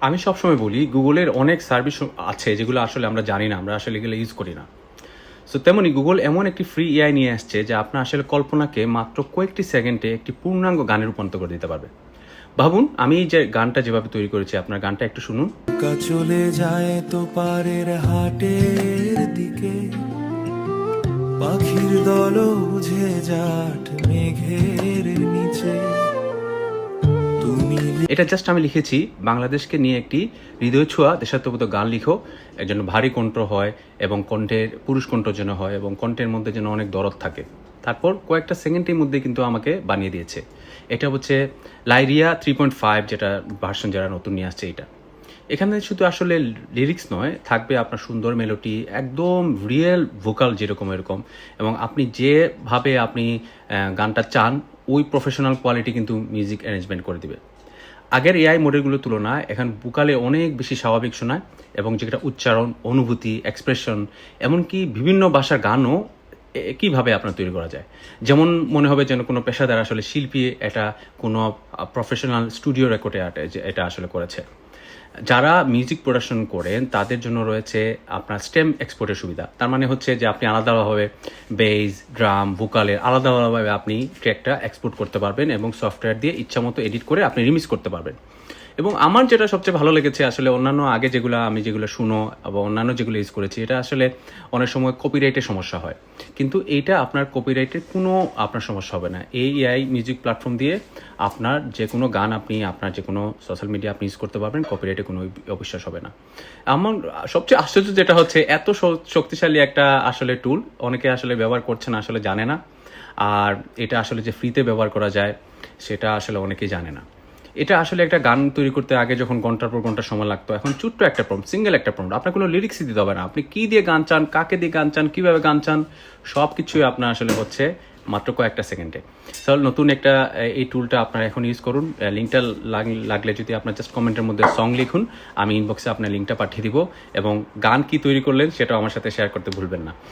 আমি সবসময় বলি গুগলের অনেক সার্ভিস আছে যেগুলো আসলে আমরা জানি না, আমরা আসলে এগুলো ইউজ করি না। সো তেমনি গুগল এমন একটি ফ্রি এআই নিয়ে আসছে যা আপনার আসলে কল্পনাকে মাত্র কয়েকটি সেকেন্ডে একটি পূর্ণাঙ্গ গানে রূপান্তর করে দিতে পারবে। ভাবুন, আমি এই যে গানটা যেভাবে তৈরি করেছি, আপনার গানটা একটু শুনুন। চলে যায় তো পারের হাটের দিকে, পাখির দল বুঝে যাট মেঘের নিচে। তুমি এটা জাস্ট আমি লিখেছি বাংলাদেশকে নিয়ে একটি হৃদয় ছোঁয়া দেশাত্মবোধক গান লিখো, এর জন্য ভারী কণ্ঠ হয় এবং কণ্ঠের পুরুষ কণ্ঠ যেন হয় এবং কণ্ঠের মধ্যে যেন অনেক দরদ থাকে। তারপর কয়েকটা সেকেন্ডের মধ্যে কিন্তু আমাকে বানিয়ে দিয়েছে। এটা হচ্ছে লাইরিয়া 3.5, যেটা ভার্সন যারা নতুন নিয়ে আসছে। এটা এখানে শুধু আসলে লিরিক্স নয়, থাকবে আপনার সুন্দর মেলোডি, একদম রিয়েল ভোকাল যেরকম এরকম, এবং আপনি যেভাবে আপনি গানটা চান ওই প্রফেশনাল কোয়ালিটি কিন্তু মিউজিক অ্যারেঞ্জমেন্ট করে দিবে। আগের এআই মডেলগুলোর তুলনায় এখন ভোকালে অনেক বেশি স্বাভাবিক শোনায়, এবং যেটা উচ্চারণ, অনুভূতি, এক্সপ্রেশন, এমনকি বিভিন্ন ভাষার গানও কীভাবে আপনার তৈরি করা যায়, যেমন মনে হবে যেন কোনো পেশাদার আসলে শিল্পী এটা কোনো প্রফেশনাল স্টুডিও রেকর্ডে এটা আসলে করেছে। যারা মিউজিক প্রোডাকশন করেন তাদের জন্য রয়েছে আপনার স্টেম এক্সপোর্টের সুবিধা। তার মানে হচ্ছে যে আপনি আলাদাভাবে বেস, ড্রাম, ভোকালের আলাদাভাবে আপনি ট্র্যাকটা এক্সপোর্ট করতে পারবেন এবং সফটওয়্যার দিয়ে ইচ্ছামতো এডিট করে আপনি রিমিক্স করতে পারবেন। এবং আমার যেটা সবচেয়ে ভালো লেগেছে আসলে, অন্যান্য আগে যেগুলো শুনো বা অন্যান্য যেগুলো ইউজ করেছি, এটা আসলে অনেক সময় কপিরাইটের সমস্যা হয়, কিন্তু এইটা আপনার কপিরাইটের কোনো আপনার সমস্যা হবে না। এই এআই মিউজিক প্ল্যাটফর্ম দিয়ে আপনার যে কোনো গান আপনি আপনার যে কোনো সোশ্যাল মিডিয়া আপনি ইউজ করতে পারবেন, কপিরাইটে কোনো অবিশ্বাস হবে না। আমার সবচেয়ে আশ্চর্য যেটা হচ্ছে, এত শক্তিশালী একটা আসলে টুল অনেকে আসলে ব্যবহার করছে না, আসলে জানে না। আর এটা আসলে যে ফ্রিতে ব্যবহার করা যায় সেটা আসলে অনেকেই জানে না। এটা আসলে একটা গান তৈরি করতে আগে যখন ঘন্টার পর ঘন্টা সময় লাগতো, এখন ছোট্ট একটা প্রম্পট, সিঙ্গেল একটা প্রম্পট, আপনার কোনো লিরিক্সই দিতে হবে না। আপনি কী দিয়ে গান চান, কাকে দিয়ে গান চান, কীভাবে গান চান, সব কিছুই আপনার আসলে হচ্ছে মাত্র কয়েকটা সেকেন্ডে। তাহলে নতুন একটা এই টুলটা আপনারা এখন ইউজ করুন। লিঙ্কটা লাগলে যদি আপনার জাস্ট কমেন্টের মধ্যে সং লিখুন, আমি ইনবক্সে আপনার লিঙ্কটা পাঠিয়ে দিব, এবং গান কি তৈরি করলেন সেটাও আমার সাথে শেয়ার করতে ভুলবেন না।